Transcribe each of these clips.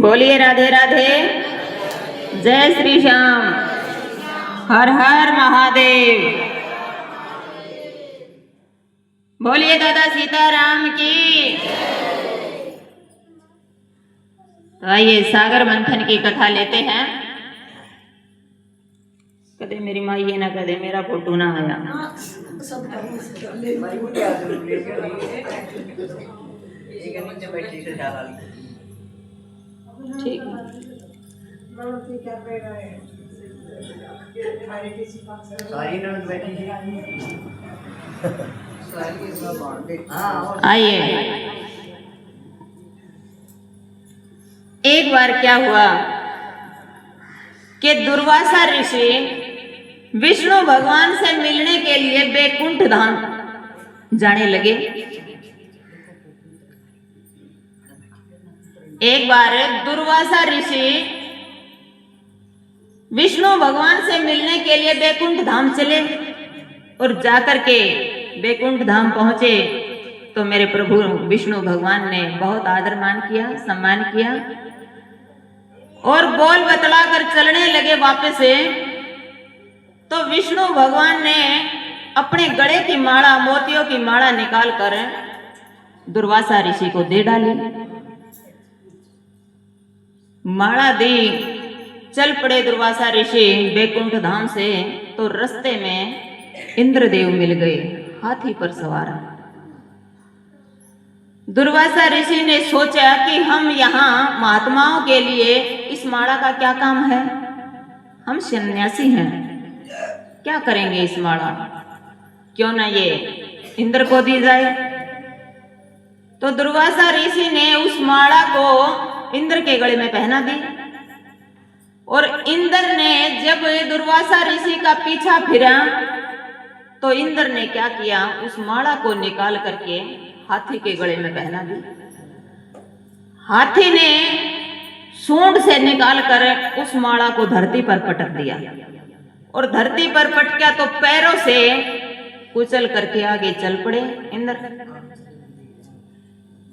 बोलिए राधे राधे, जय श्री श्याम, हर हर महादेव। बोलिए दादा सीताराम की। तो आइए सागर मंथन की कथा लेते हैं। कदे मेरी माँ ये ना कदे मेरा फोटो ना आया। ठीक आइए। एक बार क्या हुआ कि दुर्वासा ऋषि विष्णु भगवान से मिलने के लिए बैकुंठ धाम जाने लगे। एक बार दुर्वासा ऋषि विष्णु भगवान से मिलने के लिए बैकुंठ धाम चले और जाकर के बैकुंठ धाम पहुंचे तो मेरे प्रभु विष्णु भगवान ने बहुत आदर मान किया, सम्मान किया और बोल बतला कर चलने लगे वापस से। तो विष्णु भगवान ने अपने गले की माला, मोतियों की माला निकाल कर दुर्वासा ऋषि को दे डाली। माला दी, चल पड़े दुर्वासा ऋषि बैकुंठ धाम से। तो रास्ते में इंद्रदेव मिल गए, हाथी पर सवार। दुर्वासा ऋषि ने सोचा कि हम यहाँ महात्माओं के लिए इस माला का क्या काम है, हम सन्यासी हैं, क्या करेंगे इस माला, क्यों ना ये इंद्र को दी जाए। तो दुर्वासा ऋषि ने उस माला को इंद्र के गले में पहना दी और इंद्र ने जब दुर्वासा ऋषि का पीछा फिरा तो इंद्र ने क्या किया, उस माला को निकाल करके हाथी के गले में पहना दी। हाथी ने सूंड से निकाल कर उस माला को धरती पर पटक दिया और धरती पर पटका तो पैरों से कुचल करके आगे चल पड़े इंद्र।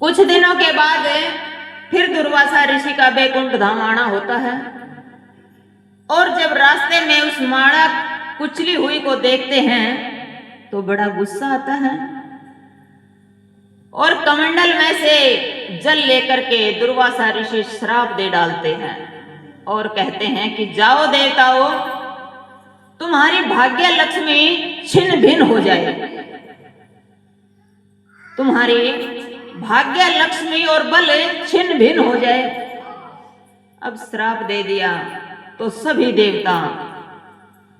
कुछ दिनों के बाद फिर दुर्वासा ऋषि का बैकुंठ धाम आना होता है और जब रास्ते में उस माला कुचली हुई को देखते हैं तो बड़ा गुस्सा आता है और कमंडल में से जल लेकर के दुर्वासा ऋषि श्राप दे डालते हैं और कहते हैं कि जाओ देवताओं, तुम्हारी भाग्य लक्ष्मी छिन्न भिन्न हो जाए, तुम्हारी भाग्य लक्ष्मी और बल छिन्न भिन्न हो जाए। अब श्राप दे दिया तो सभी देवता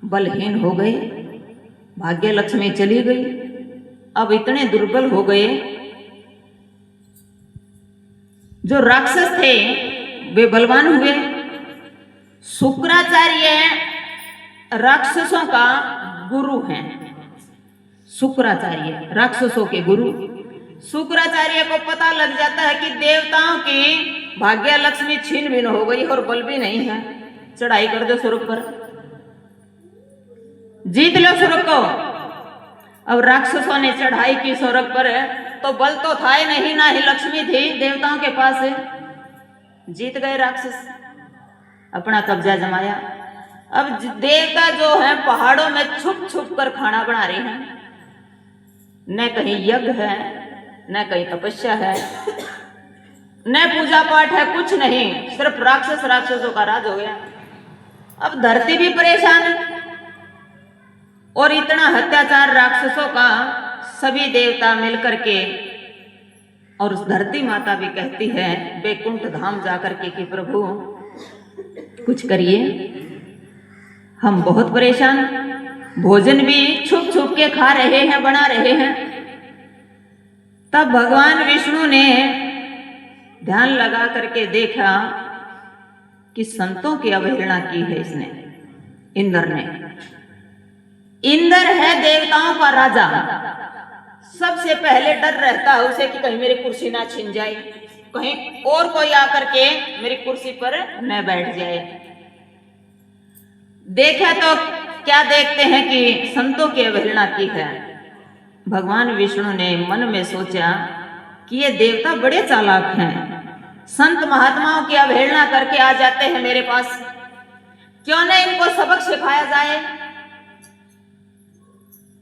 बलहीन हो गए, भाग्य लक्ष्मी चली गई। अब इतने दुर्बल हो गए, जो राक्षस थे वे बलवान हुए। शुक्राचार्य राक्षसों का गुरु हैं, शुक्राचार्य राक्षसों के गुरु। शुक्राचार्य को पता लग जाता है कि देवताओं की भाग्य लक्ष्मी छीन भिन्न हो गई और बल भी नहीं है, चढ़ाई कर दो स्वर्ग पर, जीत लो स्वर्ग को। अब राक्षसों ने चढ़ाई की स्वर्ग पर, तो बल तो था ही नहीं, ना ही लक्ष्मी थी देवताओं के पास। जीत गए राक्षस, अपना कब्जा जमाया। अब देवता जो है पहाड़ों में छुप छुप कर खाना बना रहे हैं, न कहीं यज्ञ है, न कहीं तपस्या है, न पूजा पाठ है, कुछ नहीं, सिर्फ राक्षसों का राज हो गया। अब धरती भी परेशान है और इतना अत्याचार राक्षसों का, सभी देवता मिलकर के और उस धरती माता भी कहती है बैकुंठ धाम जाकर के कि प्रभु कुछ करिए, हम बहुत परेशान, भोजन भी छुप छुप के खा रहे हैं, बना रहे हैं। तब भगवान विष्णु ने ध्यान लगा करके देखा कि संतों की अवहेलना की है इसने, इंद्र ने। इंद्र है देवताओं का राजा, सबसे पहले डर रहता है उसे कि कहीं मेरी कुर्सी ना छिन जाए, कहीं और कोई आकर के मेरी कुर्सी पर न बैठ जाए। देखा तो क्या देखते हैं कि संतों की अवहेलना की है। भगवान विष्णु ने मन में सोचा कि ये देवता बड़े चालाक हैं, संत महात्माओं की अवहेलना करके आ जाते हैं मेरे पास, क्यों न इनको सबक सिखाया जाए।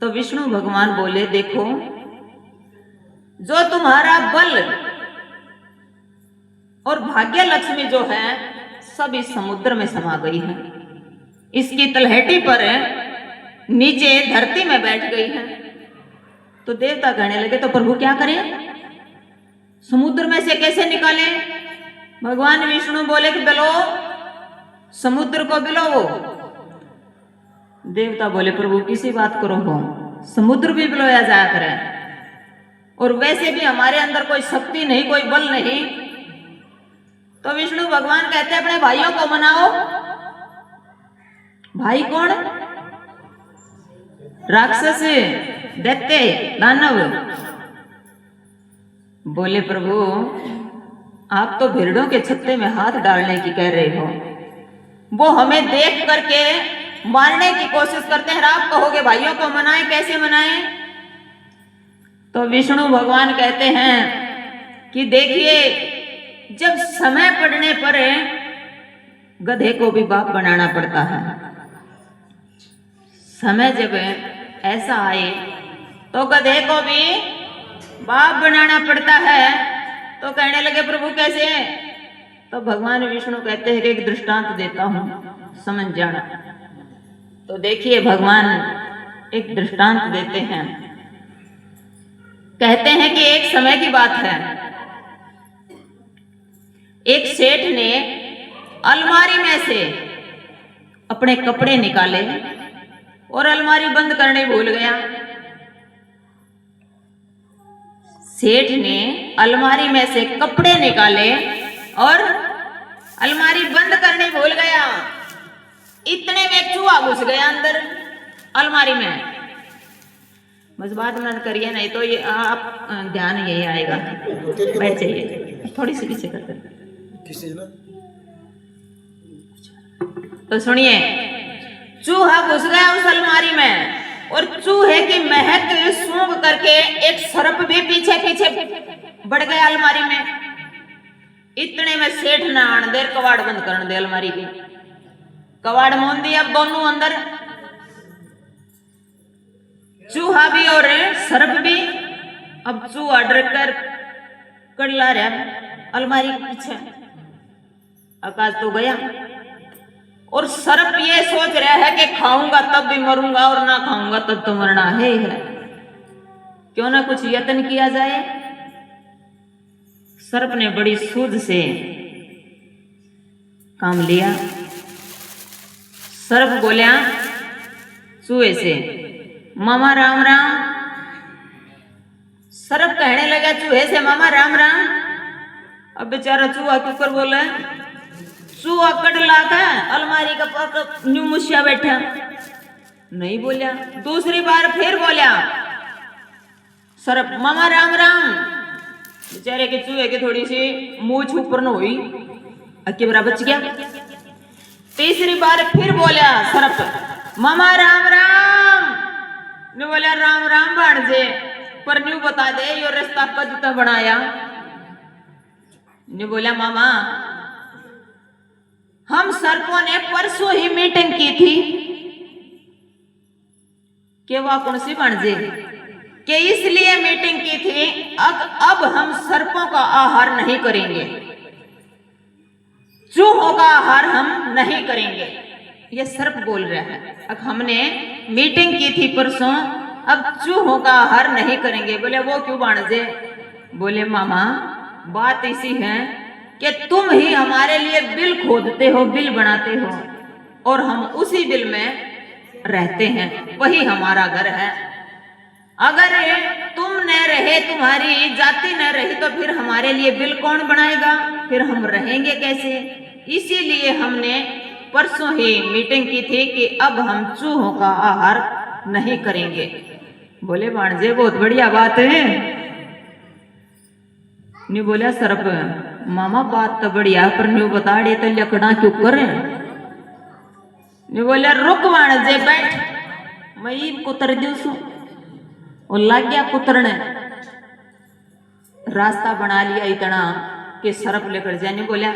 तो विष्णु भगवान बोले, देखो जो तुम्हारा बल और भाग्य लक्ष्मी जो है सब इस समुद्र में समा गई है, इसकी तलहटी पर नीचे धरती में बैठ गई है। तो देवता कहने लगे, तो प्रभु क्या करें, समुद्र में से कैसे निकालें? भगवान विष्णु बोले कि बिलो, समुद्र को बिलो। देवता बोले, प्रभु किसी बात करो हो, समुद्र भी बिलोया जाया करे, और वैसे भी हमारे अंदर कोई शक्ति नहीं, कोई बल नहीं। तो विष्णु भगवान कहते हैं, अपने भाइयों को मनाओ। भाई कौन? राक्षस, दैत्य, दानव। बोले, प्रभु आप तो भेड़ों के छत्ते में हाथ डालने की कह रहे हो, वो हमें देख करके मारने की कोशिश करते हैं, आप कहोगे भाइयों को मनाएं, कैसे मनाएं? तो विष्णु भगवान कहते हैं कि देखिए, जब समय पड़ने पर गधे को भी बाप बनाना पड़ता है। समय जब ऐसा आए तो गधे को भी बाप बनाना पड़ता है। तो कहने लगे, प्रभु कैसे? तो भगवान विष्णु कहते हैं कि एक दृष्टांत देता हूं, समझ जाना। तो देखिए, भगवान एक दृष्टांत देते हैं। कहते हैं कि एक समय की बात है, एक सेठ ने अलमारी में से अपने कपड़े निकाले और अलमारी बंद करने भूल गया। सेठ ने अलमारी में से कपड़े निकाले और अलमारी बंद करने भूल गया। इतने में चूहा घुस गया अंदर अलमारी में। बस बात मत करिए, नहीं तो ये आप ध्यान यही आएगा। बैठ जाइए, थोड़ी सी पीछे करते। तो सुनिए, चूहा घुस गया उस अलमारी में और चूहे की महक सूंघ करके एक सर्प भी पीछे पीछे बढ़ गया अलमारी में। इतने में सेठ ने आन देर कवाड़ बंद कर दे अलमारी की। कवाड़ मोन दिया, अब दोनों अंदर, चूहा भी और सर्प भी। अब चूहा डर कर कड़ला रहा अलमारी के पीछे, आकाश तो गया। और सर्प ये सोच रहा है कि खाऊंगा तब भी मरूंगा और ना खाऊंगा तब तो मरना है ही है, क्यों ना कुछ यत्न किया जाए। सर्प ने बड़ी सूझ से काम लिया। सर्प बोलिया चूहे से, मामा राम राम। सर्प कहने लगा चूहे से, मामा राम राम। अब बेचारा चूहा क्यों कर बोला? चूहा कड़ला था अलमारी का पाक न्यू मुशिया बैठा, नहीं बोलिया। दूसरी बार फिर बोलिया सर्प, मामा राम राम। बेचारे के चूहे की थोड़ी सी मूछ ऊपर न हुई, अक्की बरा बच गया। तीसरी बार फिर बोलिया सर्प, मामा राम राम। ने बोलिया राम राम भाणजे, पर न्यू बता दे यो रास्ता कद तक बनाया। ने बोलिया मामा, हम सर्पों ने परसों ही मीटिंग की थी कि वह कौन सी भाणजे कि इसलिए मीटिंग की थी, अब हम सर्पों का आहार नहीं करेंगे, चूहों का आहार हम नहीं करेंगे। ये सर्प बोल रहा है, अब हमने मीटिंग की थी परसों, अब चूहों का आहार नहीं करेंगे। बोले वो क्यों भाणजे? बोले मामा बात इसी है कि तुम ही हमारे लिए बिल खोदते हो, बिल बनाते हो, और हम उसी बिल में रहते हैं, वही हमारा घर है। अगर तुम न रहे, तुम्हारी जाति न रही, तो फिर हमारे लिए बिल कौन बनाएगा? फिर हम रहेंगे कैसे? इसीलिए हमने परसों ही मीटिंग की थी कि अब हम चूहों का आहार नहीं करेंगे। बोले भाणजे बहुत बढ़िया बात है। नहीं बोला सर्प, मामा बात तो बढ़िया, पर न्यू बता दे तो लकड़ा क्यों करे? नहीं बोला रुक भाणजे बैठ, मैं कुतर दूसू। और लग गया कुतरने, रास्ता बना लिया इतना कि सर्प लेकर जाने बोला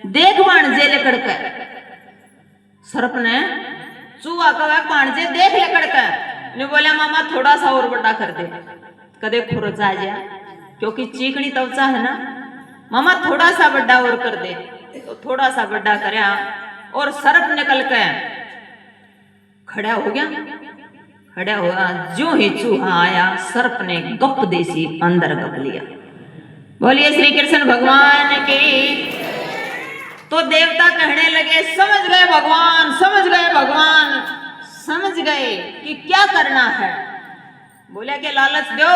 देख भाणजे लेकर के। सर्प ने चूहा कहा भाणजे देख लेकर के। ने बोला मामा थोड़ा सा और बड़ा कर दे, कदे खुरच आ जा, क्योंकि चीकनी त्वचा है ना। मामा थोड़ा सा बड़ा और कर दे, तो थोड़ा सा बड़ा करया और सर्प निकल के खड़ा हो गया। खड़ा हुआ, जो ही चूहा आया सर्प ने गप देसी अंदर गप लिया। बोलिए श्री कृष्ण भगवान की। तो देवता कहने लगे समझ गए भगवान, समझ गए भगवान, समझ गए कि क्या करना है। बोले कि लालच दो।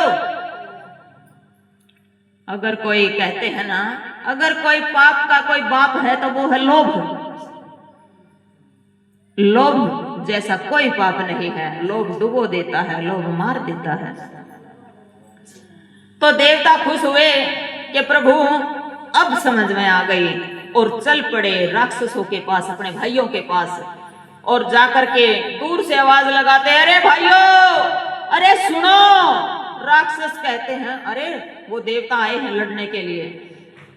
अगर कोई कहते हैं ना, अगर कोई पाप का कोई बाप है तो वो है लोभ। लोभ जैसा कोई पाप नहीं है। लोभ डुबो देता है, लोभ मार देता है। तो देवता खुश हुए कि प्रभु अब समझ में आ गई, और चल पड़े राक्षसों के पास, अपने भाइयों के पास, और जाकर के दूर से आवाज लगाते, अरे भाइयों, अरे सुनो। राक्षस कहते हैं अरे वो देवता आए हैं लड़ने के लिए।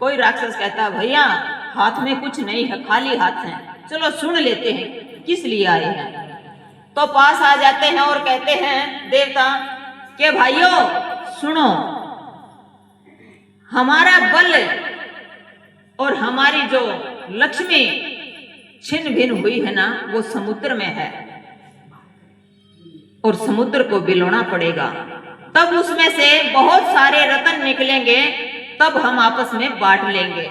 कोई राक्षस कहता है भैया हाथ में कुछ नहीं है, खाली हाथ है, चलो सुन लेते हैं किस लिए आए हैं। तो पास आ जाते हैं और कहते हैं देवता के भाइयों सुनो, हमारा बल और हमारी जो लक्ष्मी छिन्न भिन्न हुई है ना, वो समुद्र में है, और समुद्र को बिलोना पड़ेगा, तब उसमें से बहुत सारे रतन निकलेंगे, तब हम आपस में बांट लेंगे।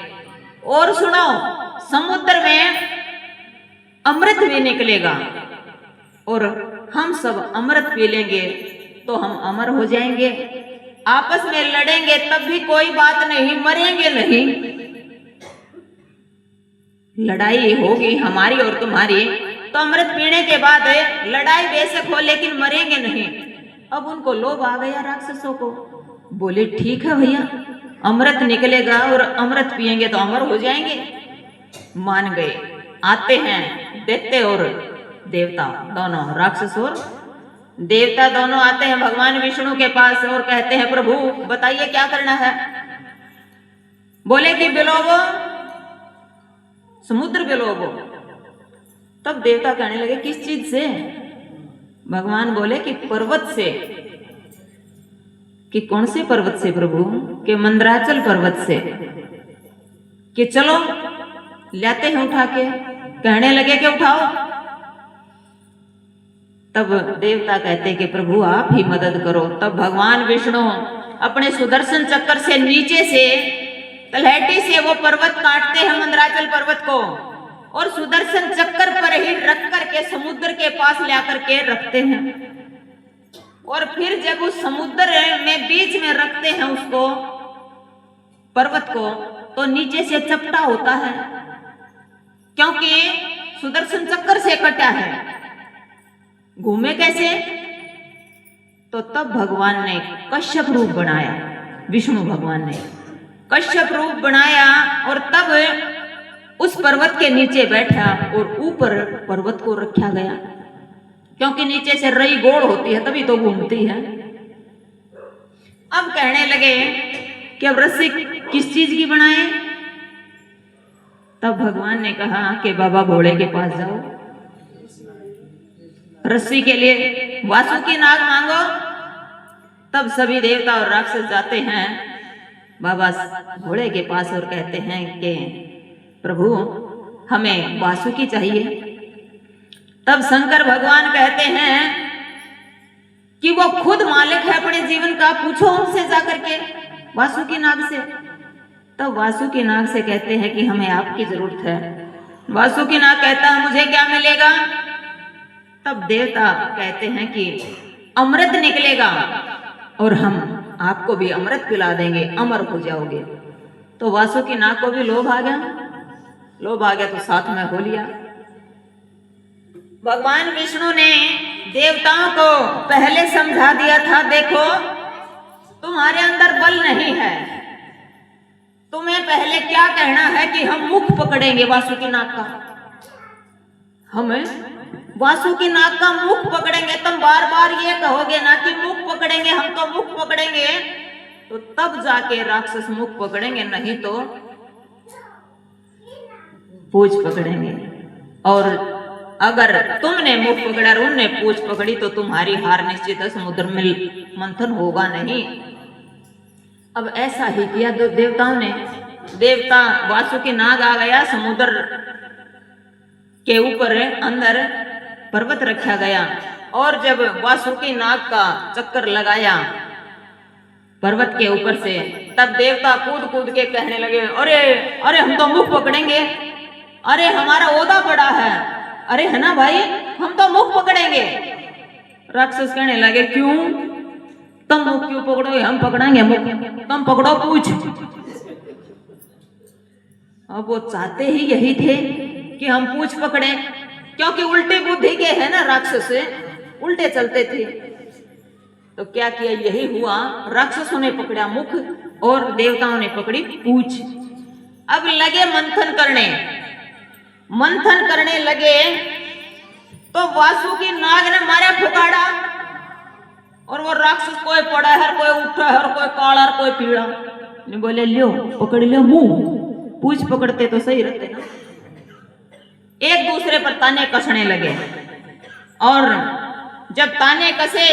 और सुनो, समुद्र में अमृत भी निकलेगा, और हम सब अमृत पी लेंगे तो हम अमर हो जाएंगे। आपस में लड़ेंगे तब भी कोई बात नहीं, मरेंगे नहीं। लड़ाई होगी हमारी और तुम्हारी, तो अमृत पीने के बाद लड़ाई बेशक हो लेकिन मरेंगे नहीं। अब उनको लोभ आ गया राक्षसों को। बोले ठीक है भैया, अमृत निकलेगा और अमृत पिएंगे तो अमर हो जाएंगे। मान गए। आते हैं दैत्य और देवता दोनों, राक्षस और देवता दोनों आते हैं भगवान विष्णु के पास और कहते हैं प्रभु बताइए क्या करना है। बोले कि बिलोवो, समुद्र बिलोवो। तब देवता कहने लगे किस चीज से? भगवान बोले कि पर्वत से। कि कौन से पर्वत से प्रभु? कि मंदराचल पर्वत से। कि चलो लाते हैं उठा के। कहने लगे कि उठाओ। तब देवता कहते कि प्रभु आप ही मदद करो। तब भगवान विष्णु अपने सुदर्शन चक्र से नीचे से तलहटी से वो पर्वत काटते हैं, मंदराचल पर्वत को, और सुदर्शन चक्र पर ही रख करके समुद्र के पास ला करके रखते हैं। और फिर जब उस समुद्र में बीच में रखते हैं उसको, पर्वत को, तो नीचे से चपटा होता है, क्योंकि सुदर्शन चक्र से कटा है। घूमे कैसे? तो तब भगवान ने कश्यप रूप बनाया, विष्णु भगवान ने कश्यप रूप बनाया, और तब उस पर्वत के नीचे बैठा और ऊपर पर्वत को रखा गया, क्योंकि नीचे से रई गोड़ होती है तभी तो घूमती है। अब कहने लगे कि अब रस्सी किस चीज की बनाए? तब भगवान ने कहा कि बाबा भोले के पास जाओ, रस्सी के लिए वासुकी नाग मांगो। तब सभी देवता और राक्षस जाते हैं बाबा भोले के पास और कहते हैं कि प्रभु हमें वासुकी चाहिए। तब शंकर भगवान कहते हैं कि वो खुद मालिक है अपने जीवन का, पूछो उनसे जाकर के, वासुकी नाग से। तब वासुकी नाग से कहते हैं कि हमें आपकी जरूरत है। वासुकी नाग कहता है मुझे क्या मिलेगा? तब देवता कहते हैं कि अमृत निकलेगा और हम आपको भी अमृत पिला देंगे, अमर हो जाओगे। तो वासुकी नाग को भी लोभ आ गया। लोभ आ गया तो साथ में हो लिया। भगवान विष्णु ने देवताओं को पहले समझा दिया था, देखो तुम्हारे अंदर बल नहीं है, तुम्हें पहले क्या कहना है कि हम मुख पकड़ेंगे वासुकी नाग का। हमें वासुकी नाग का मुख पकड़ेंगे। तुम बार बार ये कहोगे ना कि मुख पकड़ेंगे, हम तो मुख पकड़ेंगे, तो तब जाके राक्षस मुख पकड़ेंगे, नहीं तो पूंछ पकड़ेंगे। और अगर तुमने मुख पकड़ा और उनने पूंछ पकड़ी तो तुम्हारी हार निश्चित है, समुद्र में मंथन होगा नहीं। अब ऐसा ही किया दो देवताओं ने। देवता वासुकी नाग आ गया, समुद्र के ऊपर अंदर पर्वत रखा गया, और जब वासुकी नाग का चक्कर लगाया पर्वत के ऊपर से, तब देवता कूद कूद के कहने लगे, अरे अरे हम तो मुख पकड़ेंगे, अरे हमारा ओदा पड़ा है, अरे है ना भाई, हम तो मुख पकड़ेंगे। राक्षस कहने लगे, क्यों? तुम मुख क्यों पकड़ोगे? हम पकड़ेंगे मुख, तुम पकड़ो पूछ। अब वो चाहते ही यही थे कि हम पूछ पकड़े, क्योंकि उल्टी बुद्धि के है ना राक्षस, उल्टे चलते थे। तो क्या किया, यही हुआ, राक्षसों ने पकड़ा मुख और देवताओं ने पकड़ी पूछ। अब लगे मंथन करने लगे, तो वासुकी नाग ने मारा फुकाड़ा, और वो राक्षस कोई पड़ा है, कोई उठा है, कोई काला, कोई पीड़ा। बोले, लियो पकड़ लियो मुंह, पूछ पकड़ते तो सही रहते ना। एक दूसरे पर ताने कसने लगे, और जब ताने कसे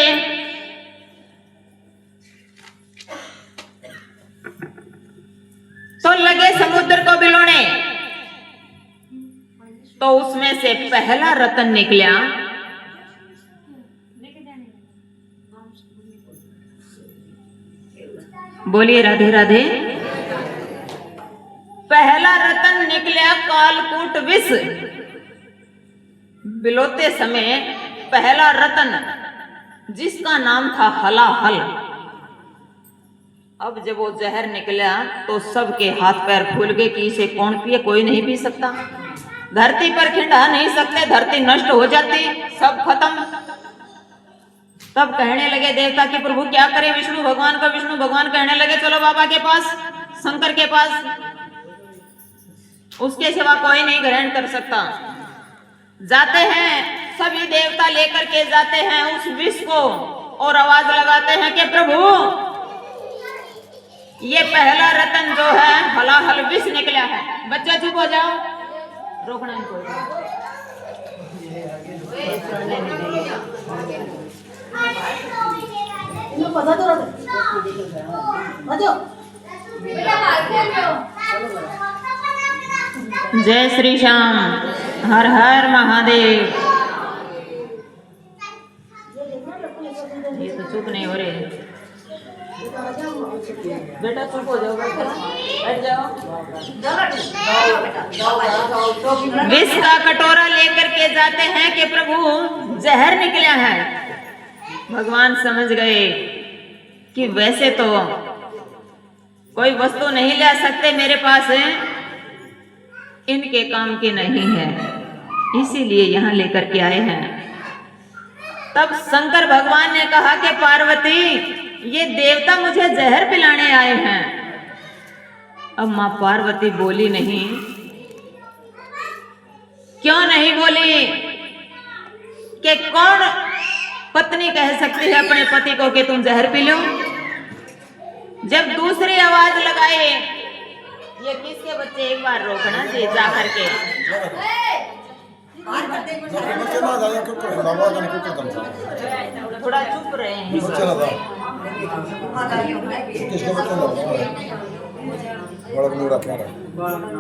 तो लगे समुद्र को बिलोने। तो उसमें से पहला रतन निकला, बोलिए राधे राधे। पहला रतन निकला कालकूट विष। बिलोते समय पहला रतन, जिसका नाम था हलाहल। अब जब वो जहर निकला तो सबके हाथ पैर फूल गए कि इसे कौन पिए, कोई नहीं पी सकता, धरती पर खिंडा नहीं सकते, धरती नष्ट हो जाती, सब खत्म। तब कहने लगे देवता कि प्रभु क्या करें विष्णु भगवान का। विष्णु भगवान कहने लगे, चलो बाबा के पास, शंकर के पास, उसके सिवा कोई नहीं ग्रहण कर सकता। जाते हैं, सभी देवता लेकर के जाते हैं उस विष को, और आवाज लगाते हैं कि प्रभु ये पहला रतन जो है हलाहल विष निकला है। बच्चा चुप हो जाओ, रोकना इनको। पता तो जय श्री श्याम, हर हर महादेव। ये तो चुप नहीं हो रहे, बेटा चुप हो जाओ, बैठ जाओ। विष का कटोरा लेकर के जाते हैं कि प्रभु जहर निकला है। भगवान समझ गए कि वैसे तो कोई वस्तु नहीं ले सकते मेरे पास, इनके काम की नहीं है, इसीलिए यहाँ लेकर के आए हैं। तब शंकर भगवान ने कहा कि पार्वती ये देवता मुझे जहर पिलाने आए हैं। अब मां पार्वती बोली नहीं। क्यों नहीं बोली? कि कौन पत्नी कह सकती है अपने पति को कि तुम जहर पी लो? जब दूसरी आवाज लगाए, ये किसके बच्चे, एक बार रोकना जी जा करके। थोड़ा चुप रहे हैं।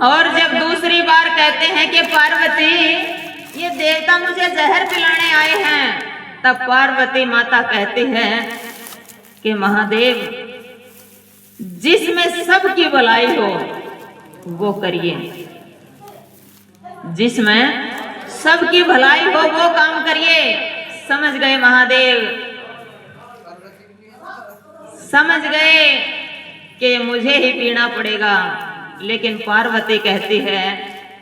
और जब दूसरी बार कहते हैं कि पार्वती ये देवता मुझे जहर पिलाने आए हैं, तब पार्वती माता कहती है कि महादेव जिसमें सबकी भलाई हो वो करिए, जिसमें सबकी भलाई हो वो काम करिए। समझ गए महादेव, समझ गए कि मुझे ही पीना पड़ेगा। लेकिन पार्वती कहती है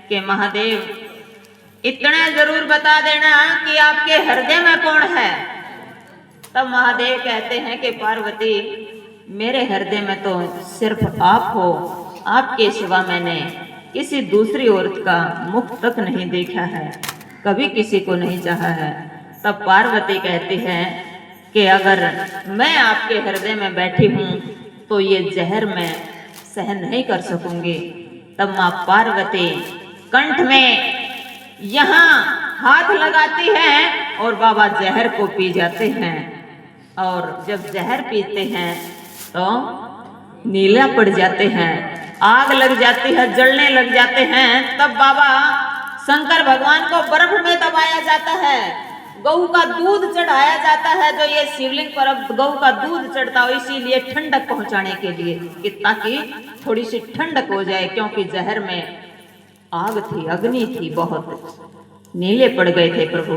कि महादेव इतना जरूर बता देना कि आपके हृदय में कौन है। तब महादेव कहते हैं कि पार्वती मेरे हृदय में तो सिर्फ आप हो, आपके सिवा मैंने किसी दूसरी औरत का मुख तक नहीं देखा है, कभी किसी को नहीं चाहा है। तब पार्वती कहती है कि अगर मैं आपके हृदय में बैठी हूँ तो ये जहर मैं सहन नहीं कर सकूंगी। तब माँ पार्वती कंठ में यहाँ हाथ लगाती हैं और बाबा जहर को पी जाते हैं। और जब जहर पीते हैं तो नीला पड़ जाते हैं, आग लग जाती है, जलने लग जाते हैं। तब बाबा शंकर भगवान को बर्फ में दबाया जाता है, गऊ का दूध चढ़ाया जाता है। जो ये शिवलिंग पर अब गऊ का दूध चढ़ता हो, इसीलिए ठंडक पहुंचाने के लिए कि ताकि थोड़ी सी ठंडक हो जाए, क्योंकि जहर में आग थी, अग्नि थी, बहुत नीले पड़ गए थे प्रभु।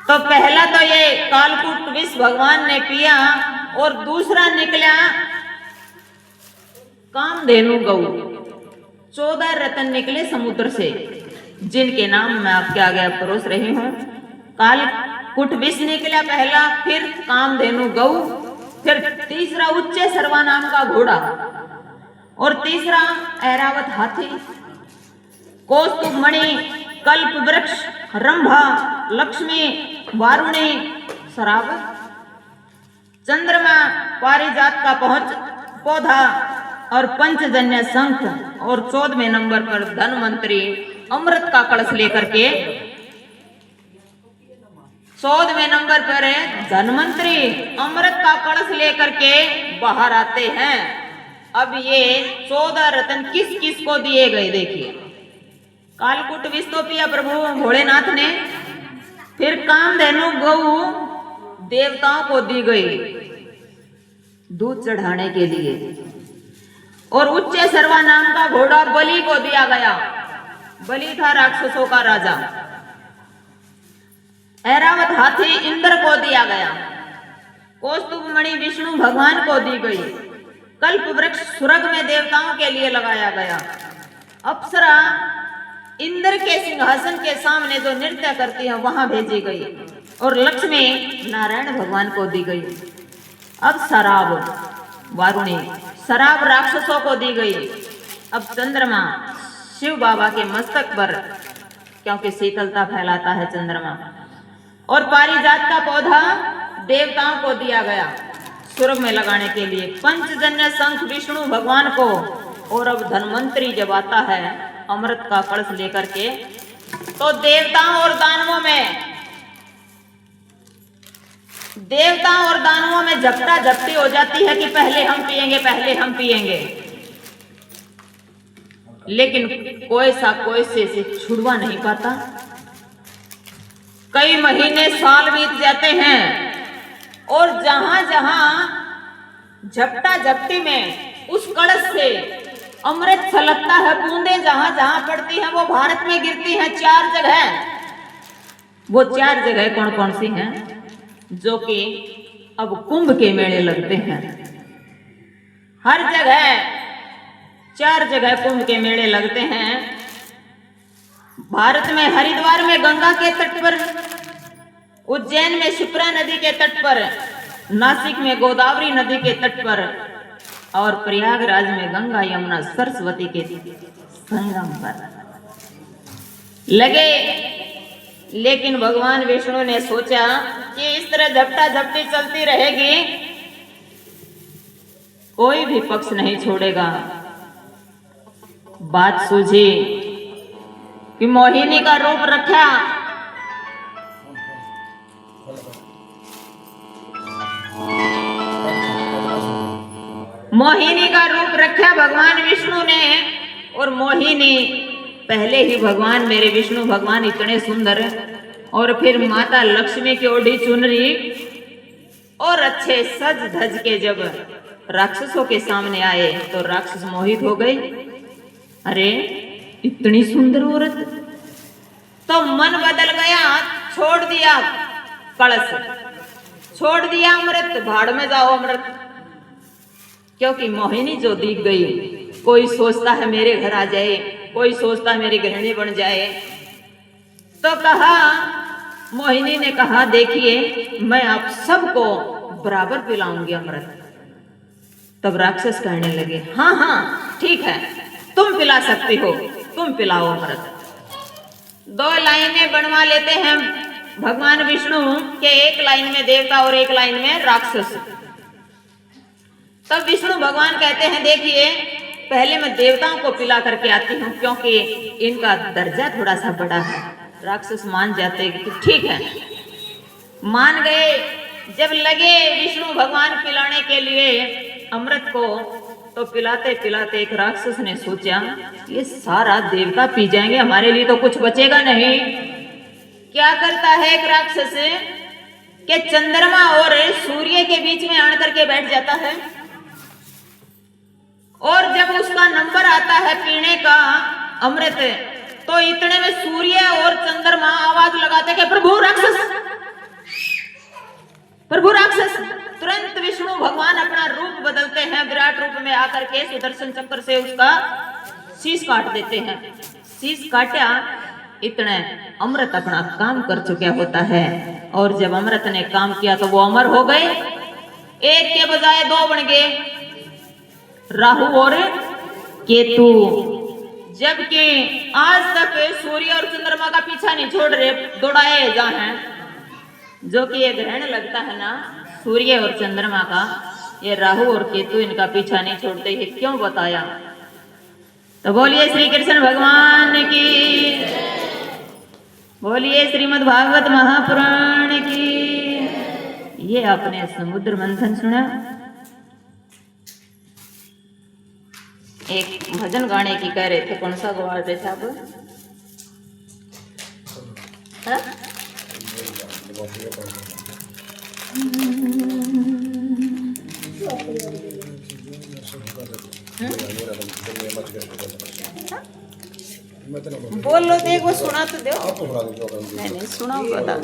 तो पहला तो ये कालकूट विष भगवान ने पिया और दूसरा निकला कामधेनु गऊ। 14 रतन निकले समुद्र से, जिनके नाम मैं आपके आगे परोस रही हूँ। कालकूट विष निकला पहला, फिर कामधेनु गऊ, फिर तीसरा उच्च सर्वा नाम का घोड़ा, और तीसरा ऐरावत हाथी, कौस्तुभ मणि, कल्प वृक्ष, रंभा, लक्ष्मी, वारुणी, शरावत, चंद्रमा, पारिजात का पौधा और पंचजन्य शंख, और 14वें नंबर पर धनवंतरी अमृत का कलश लेकर के, 14वें नंबर पर है धनवंतरी अमृत का कलश लेकर के बाहर आते हैं। अब ये 14 रतन किस किस को दिए गए देखिए। कालकूट विष तो पिया प्रभु भोलेनाथ ने, फिर कामधेनु गऊ देवताओं को दी गई दूध चढ़ाने के लिए, और उच्च सर्वा नाम का घोड़ा बलि को दिया गया। बलि था राक्षसों का राजा। ऐरावत हाथी इंद्र को दिया गया। कौस्तुभ मणि विष्णु भगवान को दी गई। कल्प वृक्ष स्वर्ग में देवताओं के लिए लगाया गया। अप्सरा इंद्र के सिंहासन के सामने जो नृत्य करती है वहां भेजी गई, और लक्ष्मी नारायण भगवान को दी गई। अब शराब वारुणी, शराब राक्षसों को दी गई। अब चंद्रमा शिव बाबा के मस्तक पर, क्योंकि शीतलता फैलाता है चंद्रमा, और पारिजात का पौधा देवताओं को दिया गया स्वर्ग में लगाने के लिए। पंचजन्य शंख विष्णु भगवान को, और अब धनवंतरी जब आता है अमृत का कलश लेकर के, तो देवताओं और दानवों में झपटा झपटी हो जाती है कि पहले हम पिएंगे, पहले हम पिएंगे। लेकिन कोई से छुड़वा नहीं पाता। कई महीने साल बीत जाते हैं, और जहां जहां झपटा झपटी में उस कलश से अमृत छलकता है, बूंदें जहां जहां पड़ती हैं वो भारत में गिरती हैं 4 जगह। वो 4 जगह कौन कौन सी हैं? जो कि अब कुंभ के मेले लगते हैं। हर जगह 4 जगह कुंभ के मेले लगते हैं। भारत में हरिद्वार में गंगा के तट पर, उज्जैन में शिप्रा नदी के तट पर, नासिक में गोदावरी नदी के तट पर, और प्रयागराज में गंगा यमुना सरस्वती के संगम पर लगे। लेकिन भगवान विष्णु ने सोचा कि इस तरह झपटा झपटी चलती रहेगी, कोई भी पक्ष नहीं छोड़ेगा। बात सूझी कि मोहिनी का रूप रखा। मोहिनी का रूप रखा भगवान विष्णु ने, और मोहिनी पहले ही भगवान मेरे विष्णु भगवान इतने सुंदर, और फिर माता लक्ष्मी की ओढ़ी चुनरी और अच्छे सज धज के जब राक्षसों के सामने आए तो राक्षस मोहित हो गए। अरे इतनी सुंदर औरत, तो मन बदल गया, छोड़ दिया कलश, छोड़ दिया अमृत, भाड़ में जाओ अमृत। क्योंकि मोहिनी जो दिख गई, कोई सोचता है मेरे घर आ जाए, कोई सोचता है मेरी गृहिणी बन जाए। तो कहा, मोहिनी ने कहा देखिए मैं आप सबको बराबर पिलाऊंगी अमृत। तब राक्षस कहने लगे हाँ हाँ ठीक है, तुम पिला सकती हो, तुम पिलाओ अमृत। 2 लाइनें बनवा लेते हैं भगवान विष्णु के, एक लाइन में देवता और एक लाइन में राक्षस। तब विष्णु भगवान कहते हैं देखिए पहले मैं देवताओं को पिला करके आती हूँ क्योंकि इनका दर्जा थोड़ा सा बड़ा है। राक्षस मान जाते कि ठीक है, मान गए। जब लगे विष्णु भगवान पिलाने के लिए अमृत को, तो पिलाते पिलाते एक राक्षस ने सोचा ये सारा देवता पी जाएंगे, हमारे लिए तो कुछ बचेगा नहीं। क्या करता है एक राक्षस के चंद्रमा और सूर्य के बीच में आण करके बैठ जाता है, और जब उसका नंबर आता है पीने का अमृत, तो इतने में सूर्य और चंद्रमा आवाज लगाते कि प्रभु राक्षस, प्रभु राक्षस। तुरंत विष्णु भगवान अपना रूप बदलते हैं, विराट रूप में आकर के सुदर्शन चक्र से उसका शीश काट देते हैं। शीश काटा, इतने अमृत अपना काम कर चुका होता है, और जब अमृत ने काम किया तो वो अमर हो गए। एक के बजाय दो बन गए, राहु और केतु। जबकि आज तक सूर्य और चंद्रमा का पीछा नहीं छोड़ रहे, दौड़ाए जा हैं। जो कि ये ग्रहण लगता है ना सूर्य और चंद्रमा का, ये राहु और केतु इनका पीछा नहीं छोड़ते। ये क्यों बताया? तो बोलिए श्री कृष्ण भगवान की, बोलिए श्रीमद् भागवत महापुराण की। ये आपने समुद्र मंथन सुना? एक भजन गाने की कह रहे थे, कौन सा गवा रहे थे आप? बोल लो, देखो सुना तो दो। नहीं सुना बता।